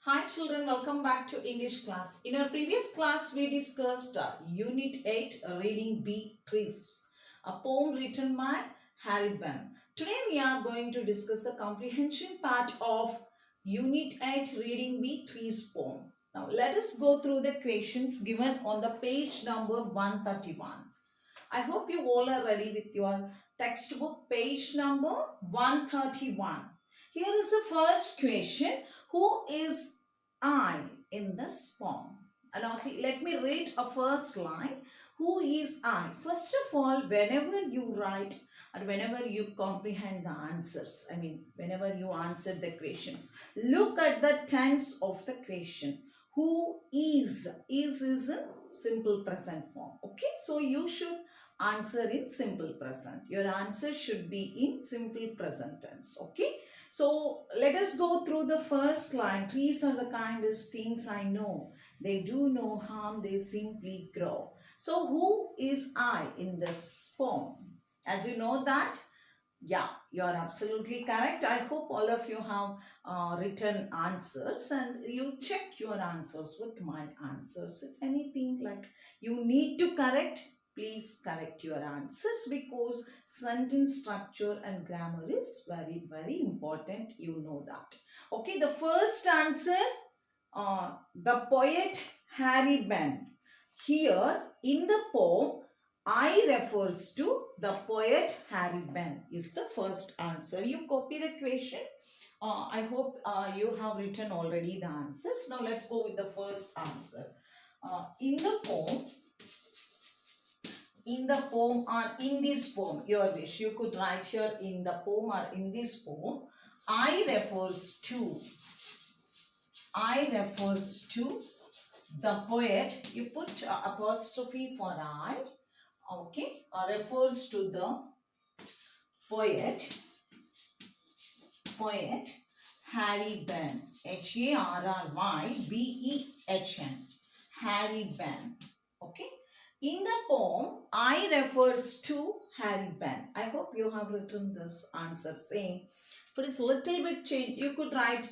Hi children, welcome back to English class. In our previous class, we discussed Unit 8, Reading B Trees, a poem written by Harry Ben. Today we are going to discuss the comprehension part of Unit 8, Reading B Trees poem. Now let us go through the questions given on the page number 131. I hope you all are ready with your textbook page number 131. Here is the first question. Who is I in this poem? And now see, let me read a first line. Who is I? First of all, whenever you write and whenever you comprehend the answers, whenever you answer the questions, look at the tense of the question. Who is? Is in simple present form. Okay, so you should answer in simple present. Your answer should be in simple present tense. Okay. So let us go through the first line. Trees are the kindest things I know. They do no harm. They simply grow. So who is I in this poem? As you know that, yeah, you are absolutely correct. I hope all of you have written answers and you check your answers with my answers. If anything like you need to correct, please correct your answers because sentence structure and grammar is very, very important. You know that. Okay, the first answer, the poet Harry Ben. Here in the poem, I refers to the poet Harry Ben is the first answer. You copy the question. I hope you have written already the answers. Now let's go with the first answer. In the poem, or in this poem, your wish. You could write here in the poem or in this poem. I refers to the poet. You put apostrophe for I. Okay, refers to the poet Harry Ben. Harrybehen. Harry Ben. Okay. In the poem, I refers to Harry Ben. I hope you have written this answer same. For this little bit change, you could write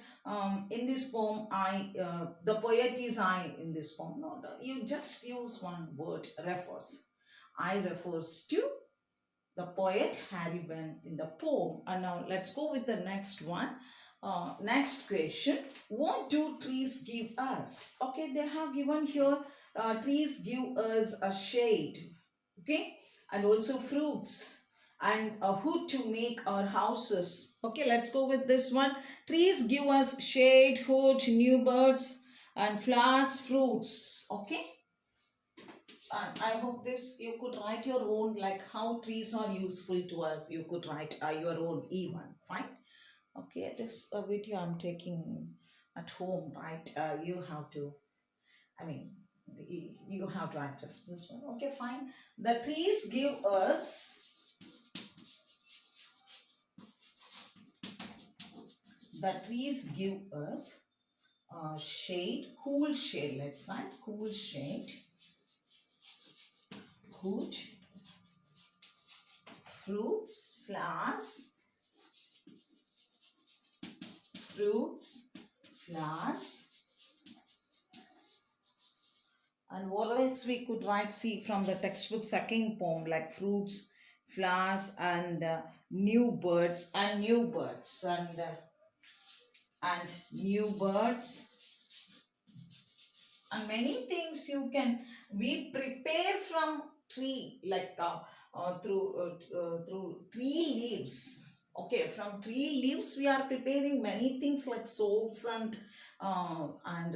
in this poem, the poet is I in this poem. No, you just use one word, refers. I refers to the poet Harry Ben in the poem. And now let's go with the next one. Next question. What do trees give us? Okay, they have given here trees give us a shade. Okay, and also fruits and a hood to make our houses. Okay, let's go with this one. Trees give us shade, hood, new birds and flowers, fruits. Okay. I hope this you could write your own, like how trees are useful to us. You could write your own even. Fine. Okay, this video I'm taking at home, right? You have to, I mean, you have to adjust this one. Okay, fine. The trees give us, shade, cool shade, let's say, cool shade, good, fruits, flowers, and what else we could write? See from the textbook second poem, like fruits, flowers, and new birds, and new birds, and new birds, and many things you can. We prepare from tree, like through tree leaves. Okay, from tree leaves we are preparing many things like soaps and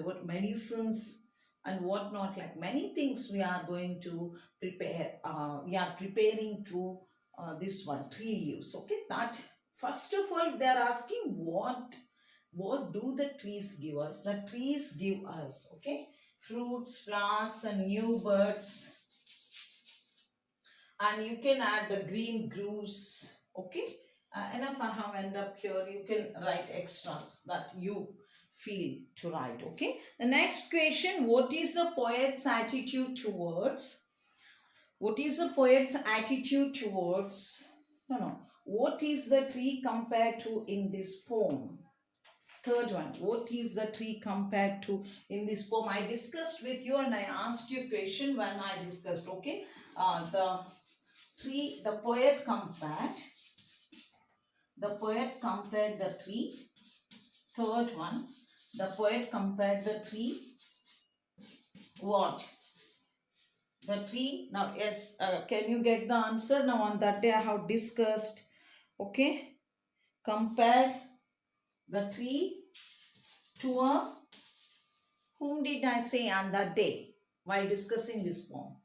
what medicines and whatnot, like many things we are going to prepare. We are preparing through this one, tree leaves. Okay, that first of all they are asking what do the trees give us? The trees give us, okay, fruits, flowers, and new birds. And you can add the green grooves. Okay, enough I have end up here. You can write extras that you feel to write. Okay, the next question, what is the poet's attitude towards? What is the poet's attitude towards? No, what is the tree compared to in this poem? third one. What is the tree compared to in this poem? I discussed with you and I asked you a question when I discussed, okay? The tree, the poet compared the tree. Third one, the poet compared the tree. What? The tree. Now, yes, can you get the answer? Now, on that day I have discussed, okay? Compared the tree to a, whom did I say on that day while discussing this poem?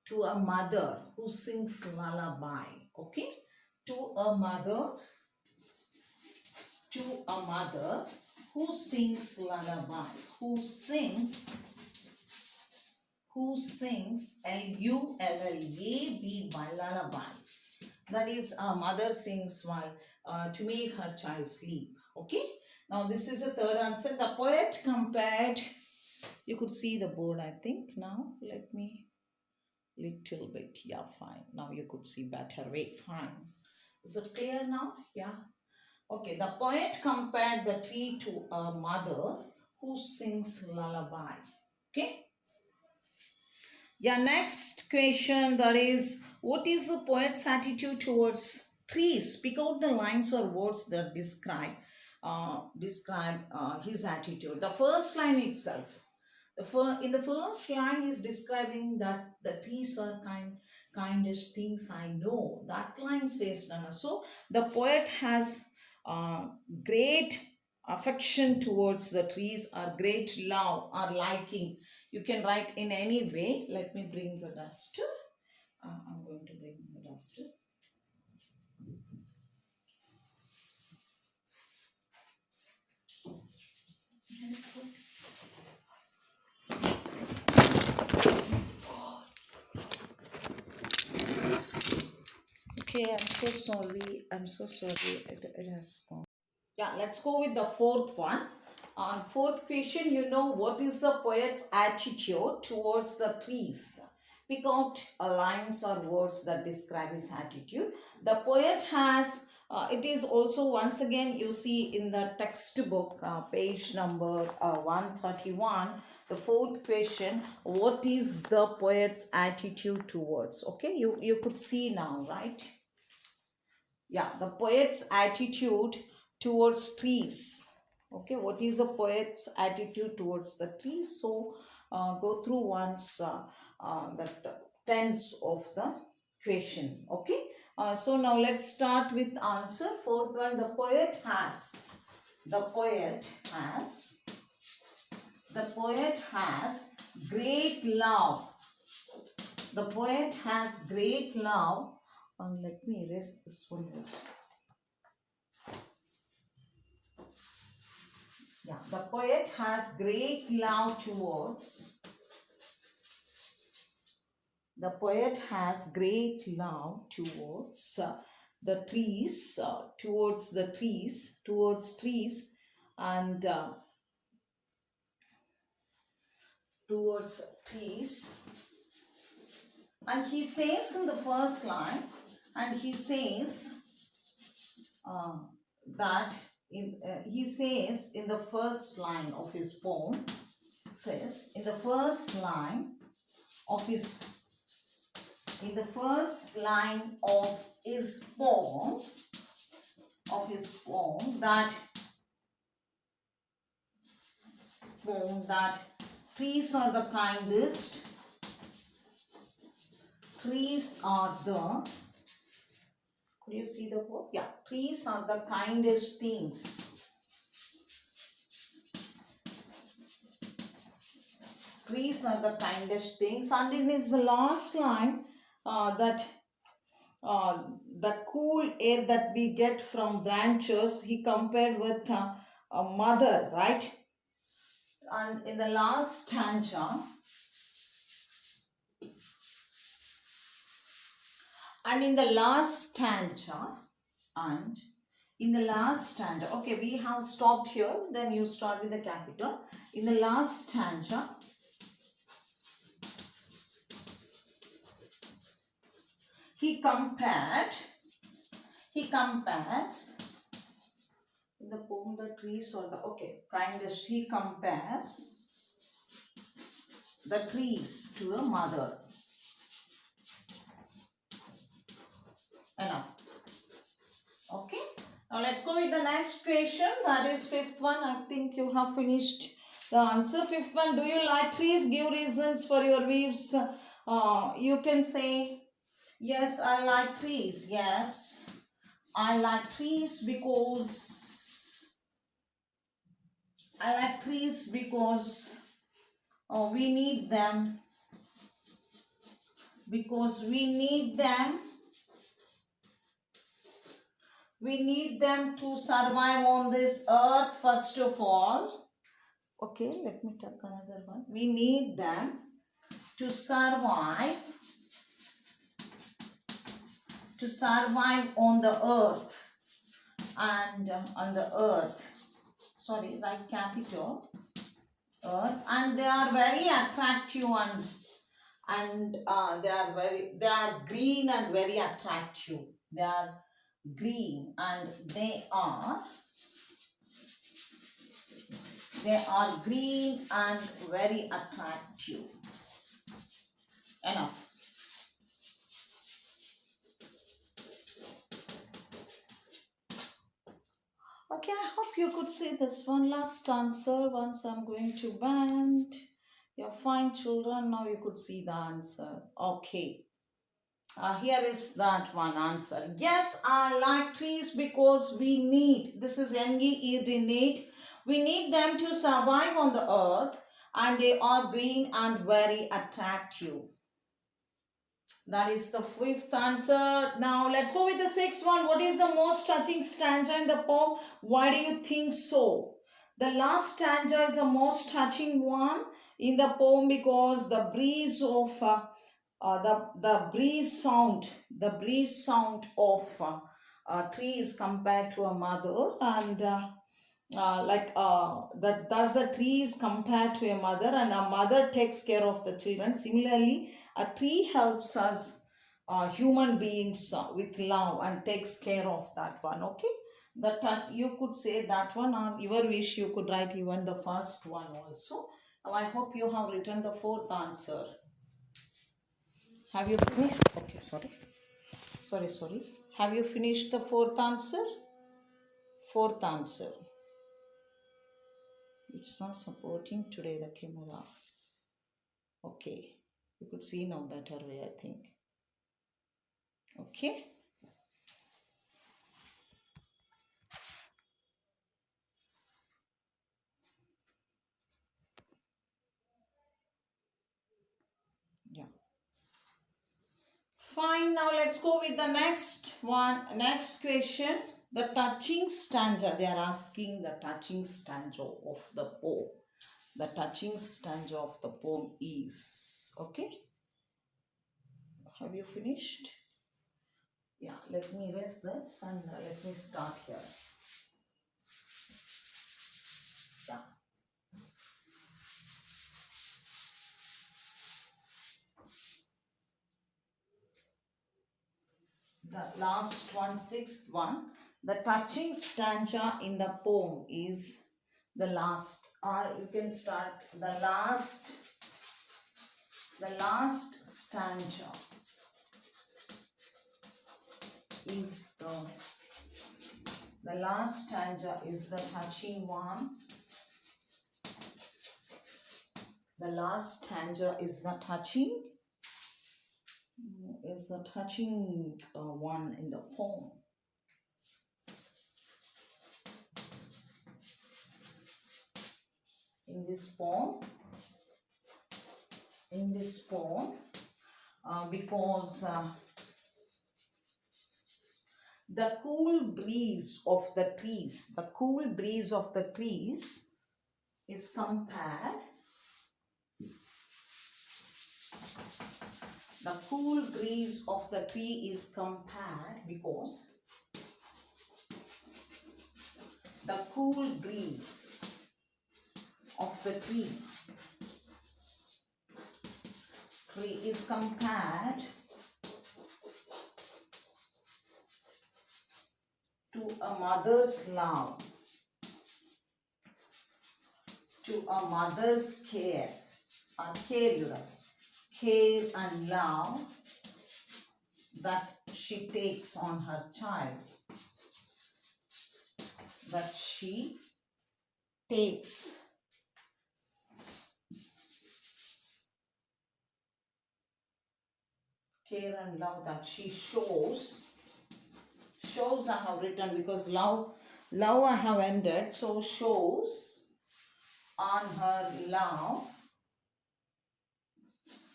To a mother who sings lullaby, okay? To a mother who sings lullaby, who sings lullaby. That is, a mother sings while to make her child sleep. Okay. Now this is the third answer. The poet compared. You could see the board. I think now. Let me little bit. Yeah, fine. Now you could see better. Wait, fine. Is it clear now? Yeah. Okay, the poet compared the tree to a mother who sings lullaby. Okay. Yeah, next question, that is, what is the poet's attitude towards trees? Speak out the lines or words that describe his attitude. The first line itself. In the first line, is describing that the trees are kindest things I know. That line says, Nana. So the poet has great affection towards the trees, or great love or liking. You can write in any way. Let me bring the duster. I'm going to bring the duster. Okay, I'm so sorry. It has gone. Yeah, let's go with the fourth one. On fourth question, you know, what is the poet's attitude towards the trees? Pick out lines or words that describe his attitude. The poet has, it is also once again you see in the textbook, page number 131, the fourth question, what is the poet's attitude towards? Okay, you could see now, right? Yeah, the poet's attitude towards trees. Okay, what is the poet's attitude towards the trees? So go through once that tense of the question. Okay, so now let's start with answer. Fourth one, the poet has great love. The poet has great love. Let me erase this one first. Yeah, the poet has great love towards. The poet has great love towards the trees, towards trees, and towards trees. And he says in the first line, and he says that he says in the first line of his poem, says in the first line of his poem that trees are the kindest, trees are the, could you see the word? Yeah, trees are the kindest things. Trees are the kindest things. And in his last line, that the cool air that we get from branches, he compared with a mother, right? And in the last stanza, okay, we have stopped here, then you start with the capital. In the last stanza, he compares In the poem, the trees or the, okay, kindest, he compares the trees to a mother. Enough. Okay. Now let's go with the next question. That is fifth one. I think you have finished the answer. Fifth one. Do you like trees? Give reasons for your views. You can say, yes, I like trees. Yes, I like trees because we need them. Because we need them. We need them to survive on this earth, first of all. Okay, let me take another one. We need them to survive on the earth and on the earth. Sorry, write capital earth, and they are very attractive and they are green and very attractive. They are green and they are green and very attractive. Enough. Okay, I hope you could see this one. Last answer. Once I'm going to bend. You're fine, children. Now you could see the answer. Okay. Here is that one answer. Yes, I like trees because we need, this is NEED, need. We need them to survive on the earth and they are green and very attractive. That is the fifth answer. Now let's go with the sixth one. What is the most touching stanza in the poem? Why do you think so? The last stanza is the most touching one in the poem because the breeze of the breeze sound of trees compared to a mother, and thus the tree is compared to a mother and a mother takes care of the children. Similarly, a tree helps us human beings with love and takes care of that one. Okay, that you could say that one, or your wish you could write even the first one also. Now I hope you have written the fourth answer. Have you finished? Okay, sorry. Have you finished the fourth answer? Fourth answer. It's not supporting today the camera. Okay, you could see now better way, I think. Okay. Yeah. Fine, now let's go with the next one. Next question. The touching stanza. They are asking the touching stanza of the poem. The touching stanza of the poem is, okay. Have you finished? Yeah, let me erase this and let me start here. Yeah. The last one, sixth one. The touching stanza in the poem is the last, or you can start the last stanza is the last stanza is the touching one. The last stanza is the touching one in the poem. In this poem, because the cool breeze of the trees is compared. The cool breeze of the tree is compared because the cool breeze of the tree is compared to a mother's love. to a mother's care. Care, you write. Care and love that she takes on her child. That she takes. Care and love that she shows. Shows I have written because love I have ended. So shows on her love.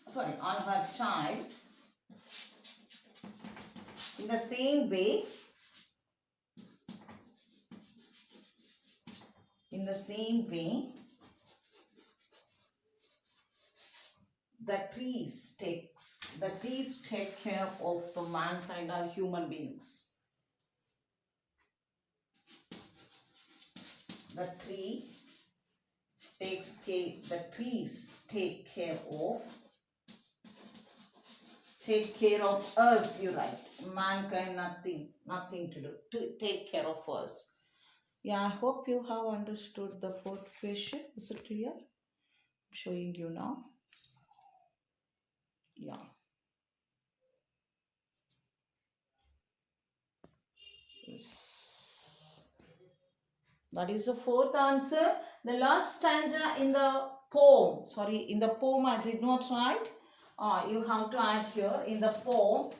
Sorry, on her child. In the same way. In the same way. The trees take care of the mankind or human beings. The trees take care of us, you write. Mankind, nothing to do. To take care of us. Yeah, I hope you have understood the fourth question. Is it clear? I'm showing you now. Yeah. That is the fourth answer. The last stanza in the poem. Sorry, in the poem I did not write. You have to add here. In the poem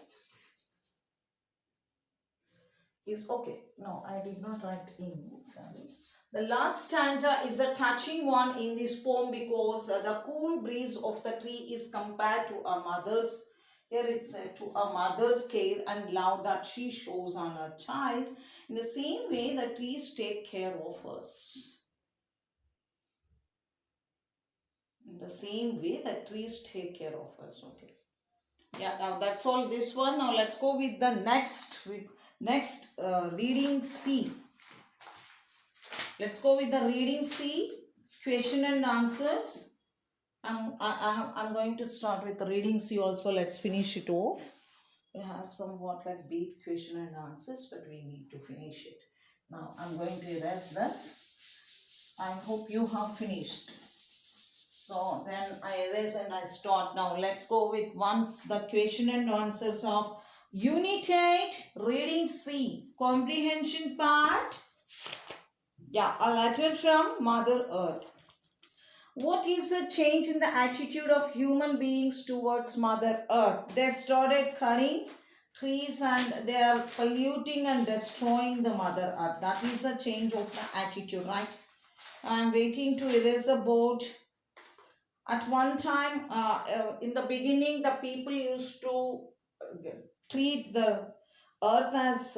is okay. No, I did not write in. Sorry. The last stanza is a touching one in this poem because the cool breeze of the tree is compared to a mother's. Here it's to a mother's care and love that she shows on her child. In the same way, the trees take care of us. In the same way, the trees take care of us. Okay. Yeah, now that's all this one. Now let's go with the next reading C. Let's go with the reading C, question and answers. I'm going to start with the reading C also. Let's finish it off. It has somewhat like big question and answers, but we need to finish it. Now I'm going to erase this. I hope you have finished. So then I erase and I start. Now let's go with once the question and answers of Unit 8, Reading C, Comprehension part. Yeah, a letter from Mother Earth. What is the change in the attitude of human beings towards Mother Earth? They started cutting trees and they are polluting and destroying the Mother Earth. That is the change of the attitude, right? I am waiting to erase the board. At one time, in the beginning, the people used to treat the earth as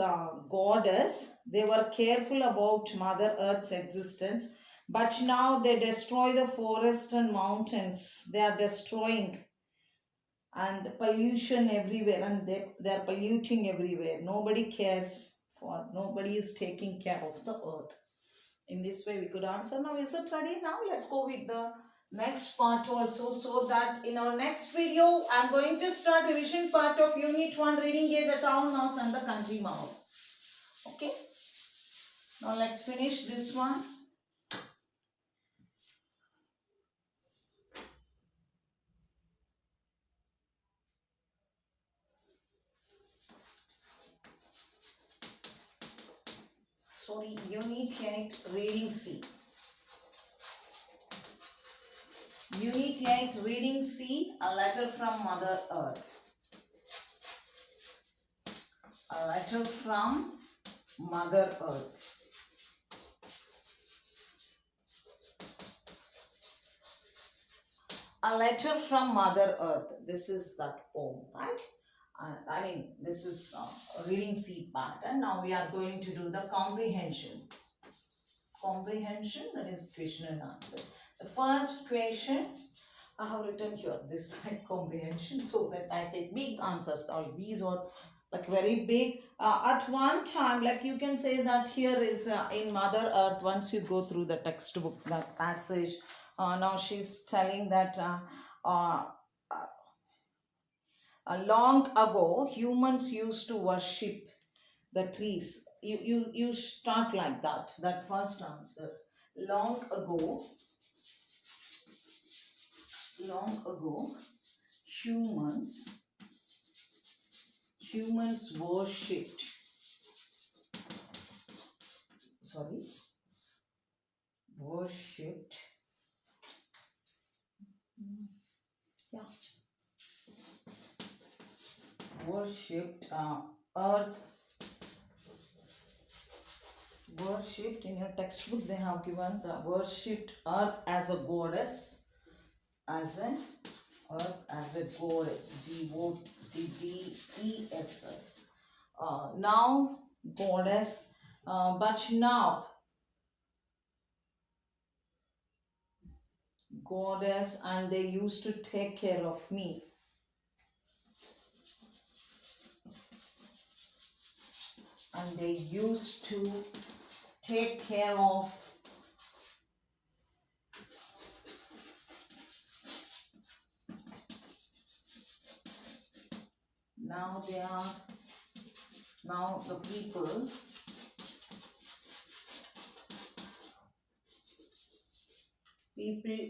goddess. They were careful about Mother Earth's existence. But now they destroy the forest and mountains. They are destroying and pollution everywhere, and they are polluting everywhere. Nobody cares for, nobody is taking care of the earth. In this way we could answer. Now is it ready? Now let's go with the next part also, so that in our next video I'm going to start revision part of unit 1, reading A, the town mouse and the country mouse. Okay, now let's finish this one. Sorry, unit 8, reading C. Unit 8, reading C, a letter from Mother Earth. A letter from Mother Earth. A letter from Mother Earth. This is that poem, right? I mean, this is reading C part, and now we are going to do the comprehension. Comprehension, that is question and answer. The first question, I have written here this side comprehension, so that I take big answers. All these are like very big. At one time, like you can say that here is in Mother Earth, once you go through the textbook, that passage, now she's telling that long ago, humans used to worship the trees. You start like that. That first answer. Long ago, long ago, humans worshipped, worshipped, yeah, worshipped earth, worshipped, in your textbook they have given the worshipped earth as a goddess, as a earth as a goddess, Goddess. Now goddess, but now goddess, and they used to take care of me. And they used to take care of now they are now the people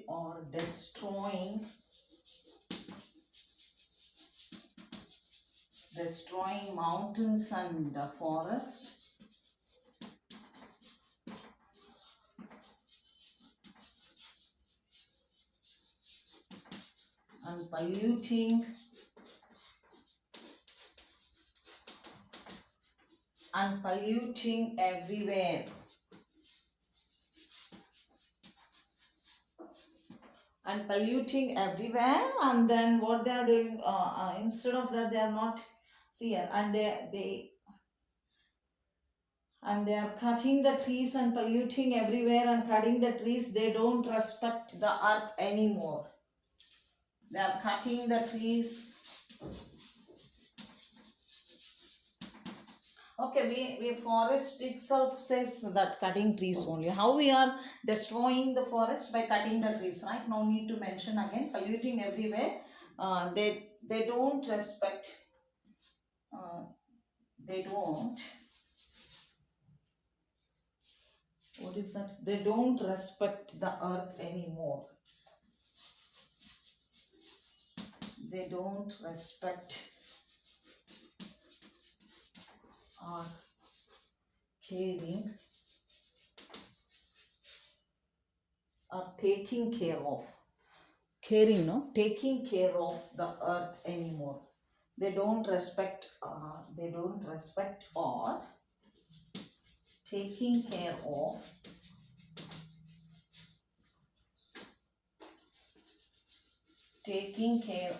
are destroying mountains and forest, and polluting everywhere, and then what they are doing, instead of that they are not, see, and they are cutting the trees and polluting everywhere and cutting the trees. They don't respect the earth anymore. They are cutting the trees. Okay, we forest itself says that cutting trees only. How we are destroying the forest? By cutting the trees, right? No need to mention again. Polluting everywhere. They don't respect. They don't. What is that? They don't respect the earth anymore. They don't respect or caring or taking care of. Caring, no? Taking care of the earth anymore. They don't respect or taking care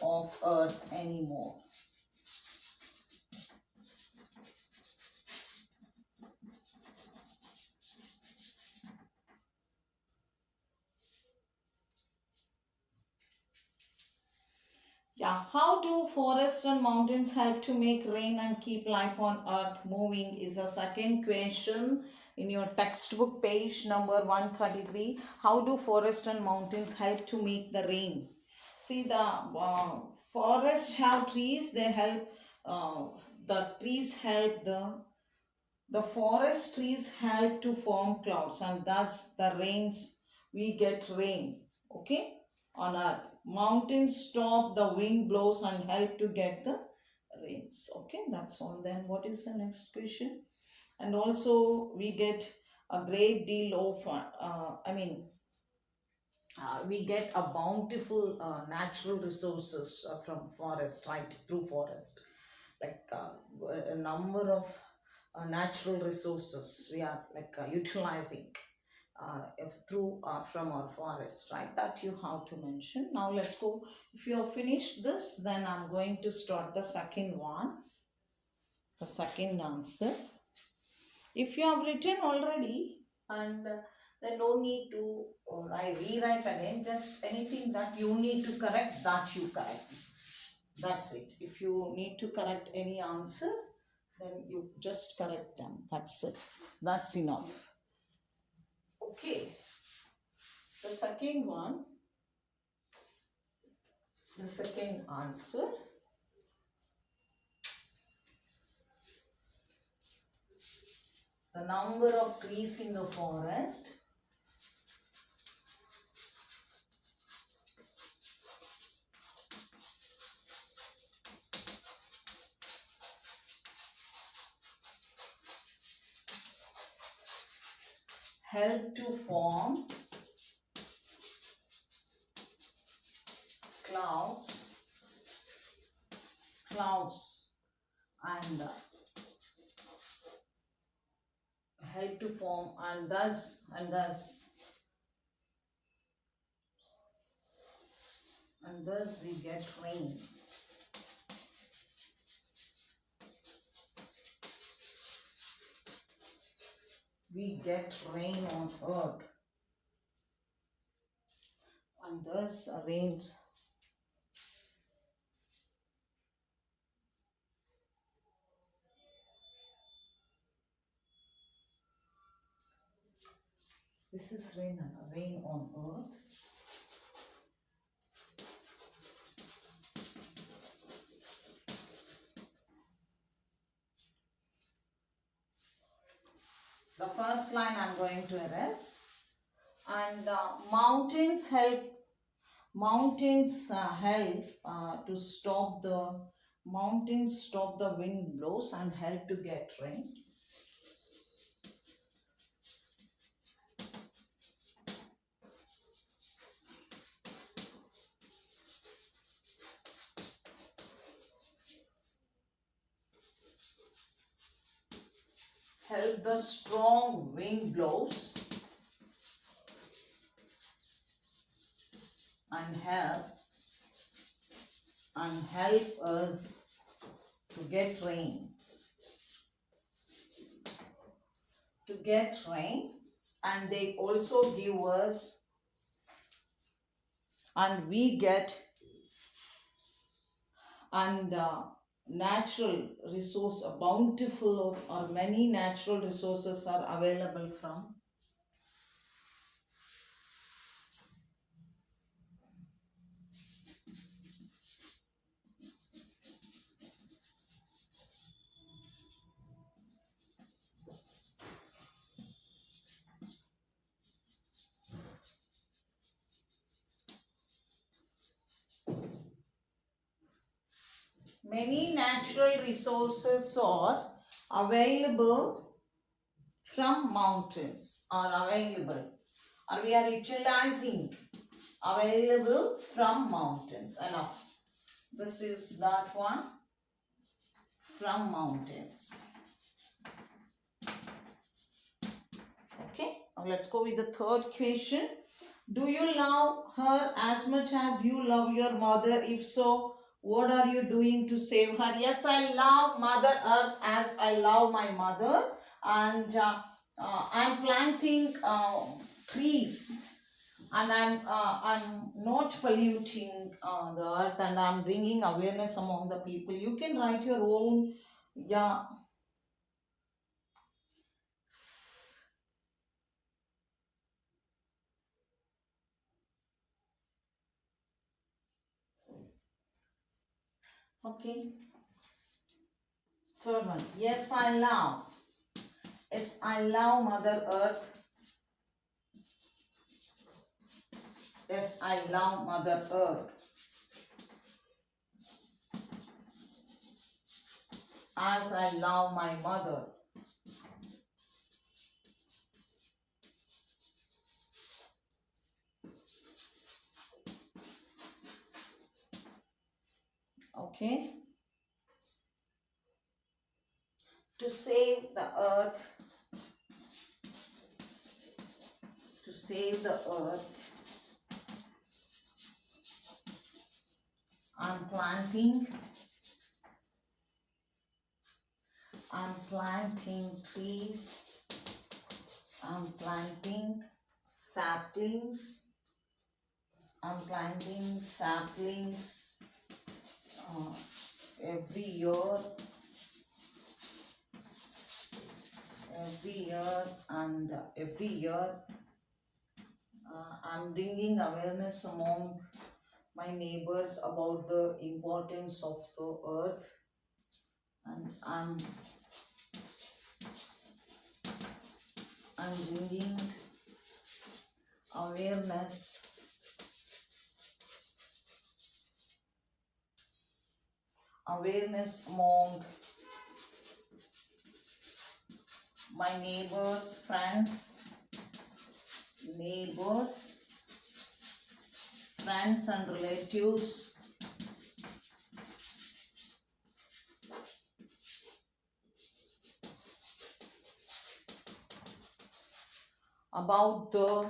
of earth anymore. Yeah, how do forests and mountains help to make rain and keep life on earth moving is a second question in your textbook, page number 133. How do forests and mountains help to make the rain? See, the forests have trees, they help, the trees help the forest trees help to form clouds, and thus the rains, we get rain, okay, on earth. Mountains stop the wind blows and help to get the rains. Okay, that's all. Then what is the next question? And also we get a great deal of we get a bountiful natural resources from forest, right, through forest, like a number of natural resources we are like utilizing through from our forest, right, that you have to mention. Now let's go. If you have finished this, then I'm going to start the second one, the second answer. If you have written already, and then no need to rewrite again, just anything that you need to correct, that you correct. That's it. If you need to correct any answer, then you just correct them. That's it. That's enough. Okay. The second one, the second answer. The number of trees in the forest help to form clouds, and help to form, and thus we get rain. We get rain on earth, and thus rains. This is rain on earth. The first line I'm going to erase. And mountains help to stop the wind blows and help to get rain. Help the strong wind blows and help us to get rain. And they also give us, and we get, and natural resource, a bountiful of, or many natural resources are available from. Many natural resources are available from mountains, are available, or we are utilizing, available from mountains. Enough. This is that one, from mountains. Okay, now let's go with the third question. Do you love her as much as you love your mother? If so, what are you doing to save her? Yes, I love Mother Earth as I love my mother, and I'm planting trees, and I'm not polluting the earth, and I'm bringing awareness among the people. You can write your own, yeah. Okay. Third one. Yes, I love. Yes, I love Mother Earth. Yes, I love Mother Earth as I love my mother. Okay. To save the earth, I'm planting trees, I'm planting saplings, every year, and every year I'm bringing awareness among my neighbors about the importance of the earth, and I'm bringing awareness among my neighbors, friends, neighbors, friends and relatives, about the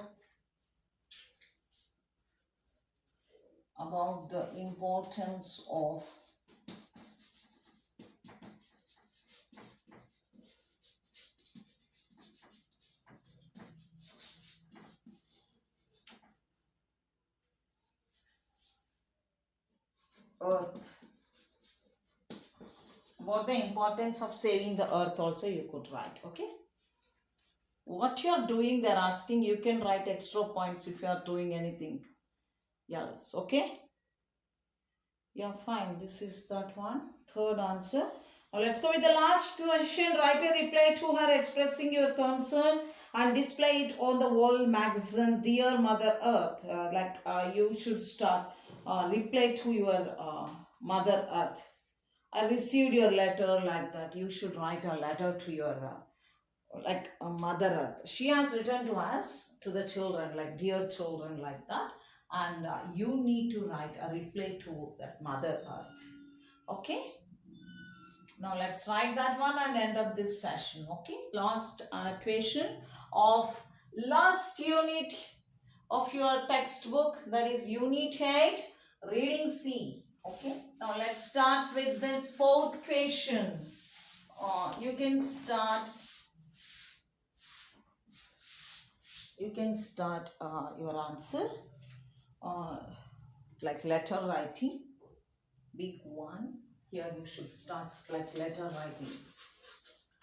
importance of earth. About the importance of saving the earth also you could write. Okay. What you are doing, they're asking, you can write extra points if you are doing anything else. Okay. Yeah, fine. This is that one. Third answer. Now let's go with the last question. Write a reply to her expressing your concern and display it on the wall magazine. Dear Mother Earth. You should start reply to your Mother Earth. I received your letter, like that. You should write a letter to your like a Mother Earth. She has written to us, to the children, like dear children, like that. And you need to write a reply to that Mother Earth. Okay. Now let's write that one and end up this session. Okay. Last question of last unit of your textbook, that is unit 8, reading C. Okay. Now let's start with this fourth question. You can start your answer like letter writing, big one. Here you should start like letter writing.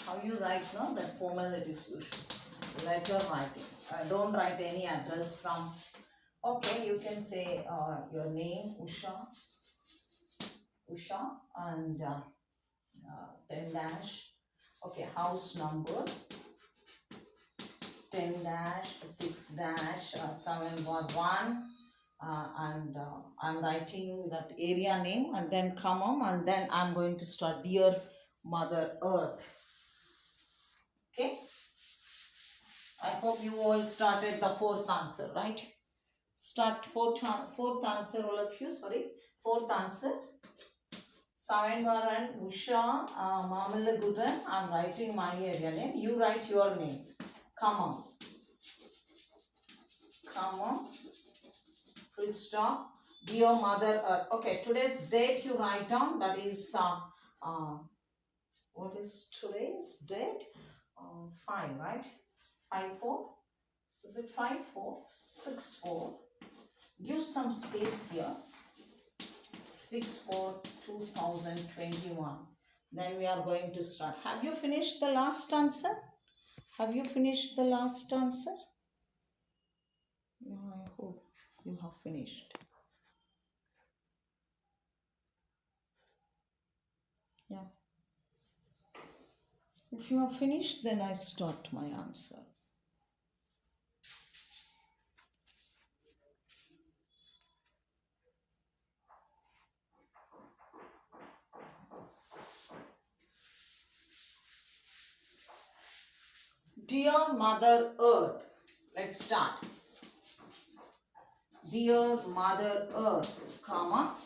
How you write now, that formalities you should. Letter writing. Don't write any address from. Okay, you can say your name, Usha, and 10 dash. Okay, house number 10 dash 6 dash 711. And I'm writing that area name and then comma, and then I'm going to start dear Mother Earth. Okay. I hope you all started the fourth answer, right? Start fourth answer, all of you. Sorry, fourth answer. Savenvaran Usha Mamalagudan. I'm writing my area name. You write your name. Comma. Full stop. Dear Mother Earth. Okay, today's date you write down. That is what is today's date? 5, right? 5/4. Is it 5/4? 6/4. Give some space here. 6/4/2021. Then we are going to start. Have you finished the last answer? Have you finished the last answer? Yeah, I hope you have finished. Yeah. If you have finished, then I start my answer. Dear Mother Earth. Let's start. Dear Mother Earth, comma,